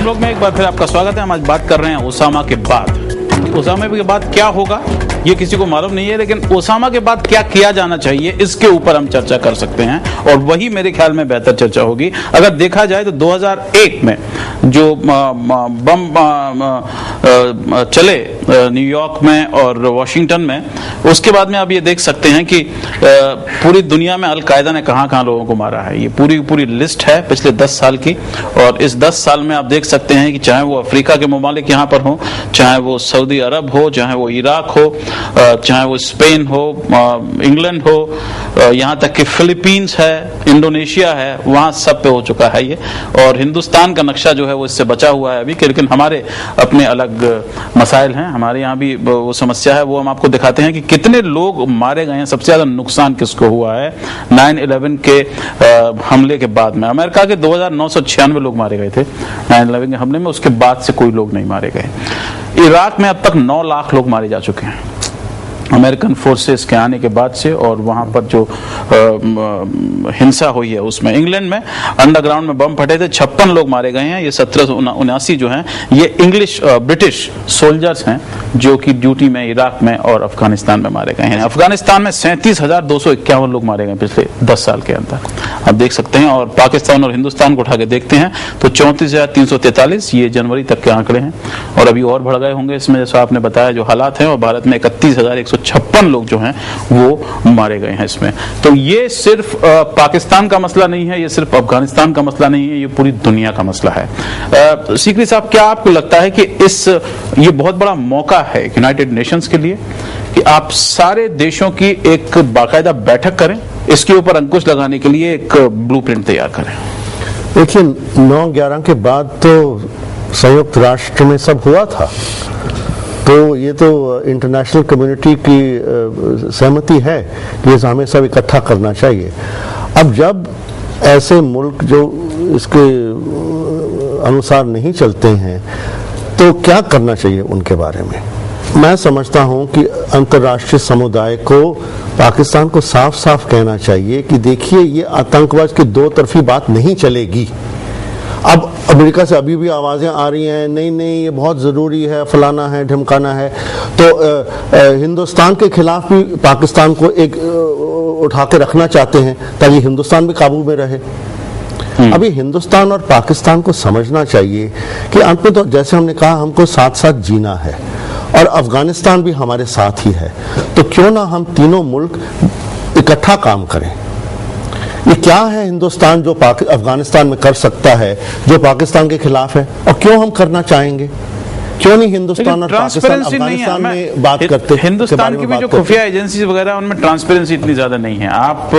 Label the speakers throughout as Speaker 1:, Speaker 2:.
Speaker 1: Blog में एक बार फिर आपका स्वागत है। हम आज बात कर रहे हैं ओसामा के बाद। ओसामा के बाद क्या होगा ये किसी को मालूम नहीं है, लेकिन ओसामा के बाद क्या किया जाना चाहिए इसके ऊपर हम चर्चा कर सकते हैं और वही मेरे ख्याल में बेहतर चर्चा होगी। अगर देखा जाए तो 2001 में जो बम चले न्यूयॉर्क में और वॉशिंगटन में, उसके बाद में आप ये देख सकते हैं कि पूरी दुनिया में अलकायदा ने कहां लोगों को मारा है। ये पूरी लिस्ट है पिछले 10 साल की, और इस 10 साल में आप देख सकते हैं कि चाहे वो अफ्रीका के ममालिक यहाँ पर हो, चाहे वो सऊदी अरब हो, चाहे वो इराक हो, चाहे वो स्पेन हो, इंग्लैंड हो, यहाँ तक कि फिलीपींस है, इंडोनेशिया है, वहाँ सब पे हो चुका है ये। और हिंदुस्तान का नक्शा जो है वो इससे बचा हुआ है अभी, लेकिन हमारे अपने अलग मसाइल हैं। हमारे यहाँ भी वो समस्या है, वो हम आपको दिखाते हैं कि कितने लोग मारे गए हैं। सबसे ज्यादा नुकसान किसको हुआ है 9/11 के हमले के बाद में। अमेरिका के 2996 लोग मारे गए थे 9/11 के हमले में, उसके बाद से कोई लोग नहीं मारे गए। इराक में अब तक 9 लाख लोग मारे जा चुके हैं अमेरिकन फोर्सेस के आने के बाद से, और वहां पर जो हिंसा हुई है उसमें। इंग्लैंड में अंडरग्राउंड में बम फटे थे, 56 लोग मारे गए हैं। ये 1779 जो हैं ये ब्रिटिश सोल्जर्स हैं जो कि ड्यूटी में इराक में और अफगानिस्तान में मारे गए हैं। अफगानिस्तान में 37,251 लोग मारे गए पिछले 10 साल के अंदर, आप देख सकते हैं। और पाकिस्तान और हिंदुस्तान को उठा के देखते हैं तो 34,343 ये जनवरी तक के आंकड़े हैं, और अभी और बढ़ गए होंगे इसमें, जैसा आपने बताया जो हालात हैं। और भारत में 31,156 लोग जो हैं वो मारे गए हैं इसमें। तो ये सिर्फ पाकिस्तान का मसला नहीं है, ये सिर्फ अफगानिस्तान का मसला नहीं है, ये पूरी दुनिया का मसला है। सीकरी साहब, क्या आपको लगता है कि ये बहुत बड़ा मौका है यूनाइटेड नेशंस के लिए कि आप सारे देशों की एक बाकायदा बैठक करें, इसके ऊपर अंकुश लगाने के लिए एक ब्लूप्रिंट तैयार करें?
Speaker 2: देखिए, 9/11 के बाद तो संयुक्त राष्ट्र में सब हुआ था, तो ये तो इंटरनेशनल कम्युनिटी की सहमति है कि ये हमें सब इकट्ठा करना चाहिए। अब जब ऐसे मुल्क जो इसके अनुसार नहीं चलते हैं तो क्या करना चाहिए उनके बारे में? मैं समझता हूं कि अंतर्राष्ट्रीय समुदाय को पाकिस्तान को साफ साफ कहना चाहिए कि देखिए, ये आतंकवाद की दो तरफी बात नहीं चलेगी। अब अमेरिका से अभी भी आवाजें आ रही हैं, नहीं ये बहुत जरूरी है, फलाना है, ढमकाना है। तो हिंदुस्तान के खिलाफ भी पाकिस्तान को एक उठा के रखना चाहते हैं ताकि हिंदुस्तान भी काबू में रहे। अभी हिंदुस्तान और पाकिस्तान को समझना चाहिए कि अंत में तो जैसे हमने कहा, हमको साथ साथ जीना है, और अफगानिस्तान भी हमारे साथ ही है। तो क्यों ना हम तीनों मुल्क इकट्ठा काम करें। ये क्या है हिंदुस्तान जो अफगानिस्तान में कर सकता है जो पाकिस्तान के खिलाफ है, और क्यों हम करना चाहेंगे? क्यों नहीं हिंदुस्तान और पाकिस्तान अफगानिस्तान में बात करते?
Speaker 1: हिंदुस्तान की भी जो खुफिया एजेंसीज वगैरह उनमें ट्रांसपेरेंसी इतनी ज्यादा नहीं है। आप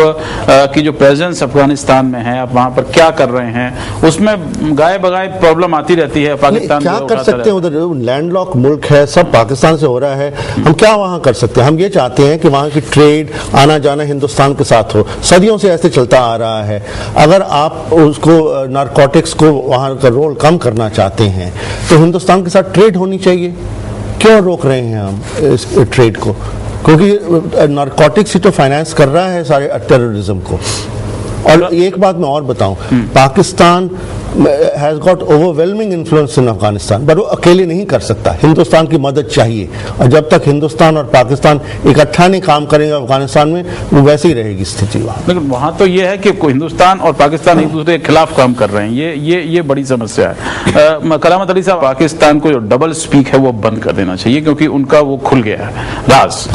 Speaker 1: की जो प्रेजेंस अफगानिस्तान में है, आप वहां पर क्या कर रहे हैं, उसमें गाये बगाए प्रॉब्लम आती रहती है। पाकिस्तान
Speaker 2: क्या कर सकते हैं? उधर लैंडलॉक मुल्क है, सब पाकिस्तान से हो रहा है, हम क्या वहां कर सकते हैं? हम ये चाहते हैं कि वहां की ट्रेड आना जाना हिंदुस्तान के साथ हो, सदियों से ऐसे चलता आ रहा है। अगर आप उसको नारकोटिक्स को वहां का रोल कम करना चाहते हैं तो हिंदुस्तान के साथ ट्रेड होनी चाहिए। क्यों रोक रहे हैं हम इस ट्रेड को? क्योंकि नारकोटिक्स ही तो फाइनेंस कर रहा है सारे टेररिज्म को। और एक बात मैं और बताऊं, Pakistan has got overwhelming influence इन अफगानिस्तान, पर वो अकेले नहीं कर सकता, हिंदुस्तान की मदद चाहिए। और जब तक हिंदुस्तान और पाकिस्तान इकट्ठा नहीं काम करेंगे अफगानिस्तान में, वो वैसे ही रहेगी स्थिति वहां।
Speaker 1: लेकिन वहां तो ये है कि हिंदुस्तान और पाकिस्तान एक दूसरे के खिलाफ काम कर रहे हैं, ये बड़ी समस्या है। करामत अली साहब, पाकिस्तान को जो डबल स्पीक है वो बंद कर देना चाहिए, क्योंकि उनका वो खुल गया है राज।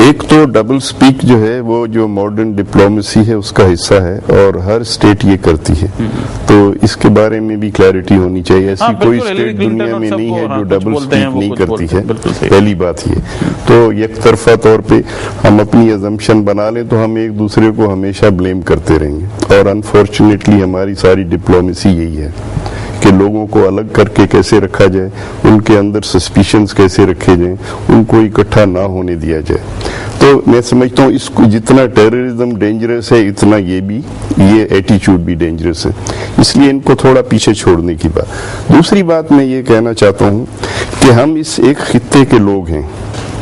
Speaker 3: एक तो डबल स्पीक जो है वो जो मॉडर्न डिप्लोमेसी है उसका हिस्सा है, और हर स्टेट ये करती है, तो इसके बारे में भी क्लैरिटी होनी चाहिए। ऐसी कोई स्टेट दुनिया में नहीं है जो डबल स्पीक नहीं करती है, पहली बात ये। तो एक तरफा तौर पे हम अपनी अजम्पशन बना लें तो हम एक दूसरे को हमेशा ब्लेम करते रहेंगे, और अनफॉर्चुनेटली हमारी सारी डिप्लोमेसी यही है कि लोगों को अलग करके कैसे रखा जाए, उनके अंदर सस्पिशंस कैसे रखे जाएं, उनको इकट्ठा ना होने दिया जाए। तो मैं समझता हूँ इसको जितना टेररिज्म डेंजरस है उतना ये एटीट्यूड भी डेंजरस है, इसलिए इनको थोड़ा पीछे छोड़ने की बात। दूसरी बात मैं ये कहना चाहता हूँ कि हम इस एक खित्ते के लोग हैं,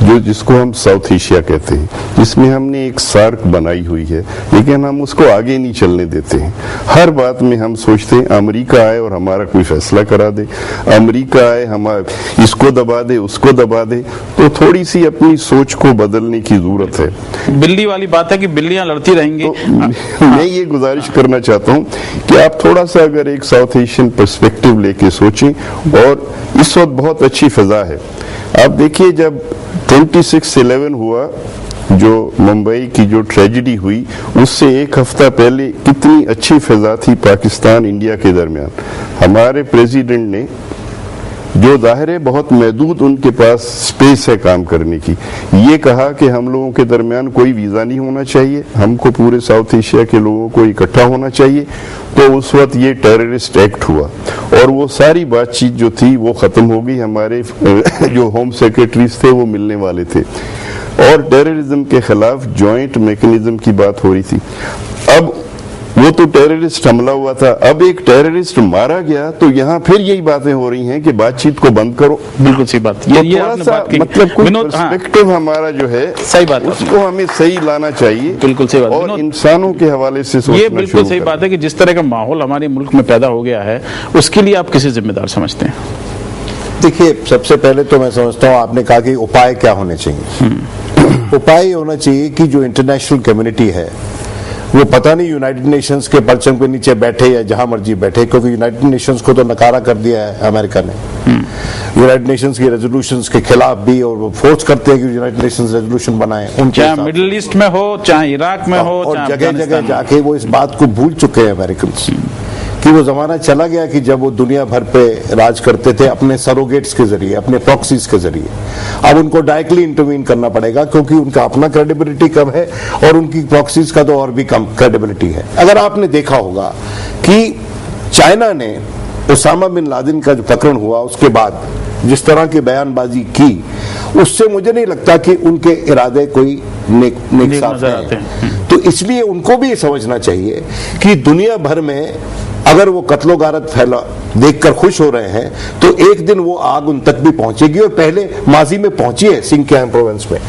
Speaker 3: जो जिसको हम साउथ एशिया कहते हैं, जिसमें हमने एक सार्क बनाई हुई है, लेकिन हम उसको आगे नहीं चलने देते हैं। हर बात में हम सोचते हैं अमेरिका आए और हमारा कोई फैसला करा दे, अमेरिका आए हमारा इसको दबा दे उसको दबा दे। तो थोड़ी सी अपनी सोच को बदलने की जरूरत है।
Speaker 1: बिल्ली वाली बात है कि बिल्लियां लड़ती रहेंगी।
Speaker 3: तो मैं ये गुजारिश करना चाहता हूं कि आप थोड़ा सा अगर एक साउथ एशियन पर्सपेक्टिव लेके सोचें, और इस वक्त बहुत अच्छी फिजा है। आप देखिए जब 26/11 हुआ, जो मुंबई की जो ट्रेजेडी हुई, उससे एक हफ्ता पहले कितनी अच्छी फिजा थी पाकिस्तान इंडिया के दरमियान। हमारे प्रेसिडेंट ने, जो जाहिर है बहुत महदूद उनके पास स्पेस है काम करने की, ये कहा कि हम लोगों के दरमियान कोई वीज़ा नहीं होना चाहिए, हमको पूरे साउथ एशिया के लोगों को इकट्ठा होना चाहिए। तो उस वक्त ये टेररिस्ट एक्ट हुआ और वो सारी बातचीत जो थी वो ख़त्म हो गई। हमारे जो होम सेक्रेटरीज थे वो मिलने वाले थे और टेररिज्म के खिलाफ जॉइंट मैकेनिज्म की बात हो रही थी। अब वो तो टेररिस्ट हमला हुआ था, अब एक टेररिस्ट मारा गया, तो यहाँ फिर यही बातें हो रही हैं कि बातचीत को बंद करो।
Speaker 1: बिल्कुल सही बात।
Speaker 3: ये थोड़ा सा मतलब कुछ पर्सपेक्टिव हमारा जो है
Speaker 1: सही बात,
Speaker 3: उसको हमें सही लाना चाहिए।
Speaker 1: बिल्कुल सही बात।
Speaker 3: और इंसानों के हवाले से सोचना
Speaker 1: ये बिल्कुल सही बात है कि जिस तरह का माहौल हमारे मुल्क में पैदा हो गया है, उसके लिए आप किसे जिम्मेदार समझते हैं?
Speaker 4: देखिए, सबसे पहले तो मैं समझता हूँ, आपने कहा कि उपाय क्या होने चाहिए। उपाय होना चाहिए कि जो इंटरनेशनल कम्युनिटी है वो पता नहीं यूनाइटेड नेशंस के परचम के नीचे बैठे या जहां मर्जी बैठे, क्योंकि यूनाइटेड नेशंस को तो नकारा कर दिया है अमेरिका ने। यूनाइटेड नेशंस की रेजोल्यूशंस के खिलाफ भी, और वो फोर्स करते हैं कि यूनाइटेड नेशंस रेजोल्यूशन बनाए,
Speaker 1: चाहे मिडिल ईस्ट में हो, चाहे इराक में हो,
Speaker 4: और जगह जगह जाके वो इस बात को भूल चुके हैं अमेरिकन कि वो जमाना चला गया कि जब वो दुनिया भर पे राज करते थे अपने सरोगेट्स के जरिए, अपने प्रॉक्सीज के जरिए। अब उनको डायरेक्टली इंटरवीन करना पड़ेगा, क्योंकि उनका अपना क्रेडिबिलिटी कम है और उनकी प्रॉक्सीज का तो और भी कम क्रेडिबिलिटी है। अगर आपने देखा होगा कि चाइना ने ओसामा बिन लादेन का जो प्रकरण हुआ उसके बाद जिस तरह की बयानबाजी की, उससे मुझे नहीं लगता कि उनके इरादे कोई नेक साफ हैं। तो इसलिए उनको भी ये समझना चाहिए कि दुनिया भर में अगर वो कत्लो गारत फैला देखकर खुश हो रहे हैं, तो एक दिन वो आग उन तक भी पहुंचेगी, और पहले माजी में पहुंची है सिंकियांग प्रोविंस में।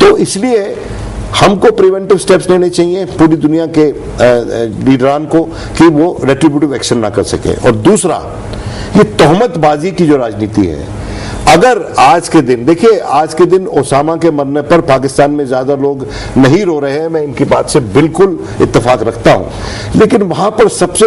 Speaker 4: तो इसलिए हमको प्रिवेंटिव स्टेप्स लेने चाहिए पूरी दुनिया के लीडरान को कि वो रेट्रिब्यूटिव एक्शन ना कर सके। और दूसरा, ये तोहमतबाजी की जो राजनीति है, अगर आज के दिन, देखिए आज के दिन ओसामा के मरने पर पाकिस्तान में ज्यादा लोग नहीं रो रहे हैं, मैं इनकी बात से बिल्कुल इत्तेफाक रखता हूं, लेकिन वहां पर सबसे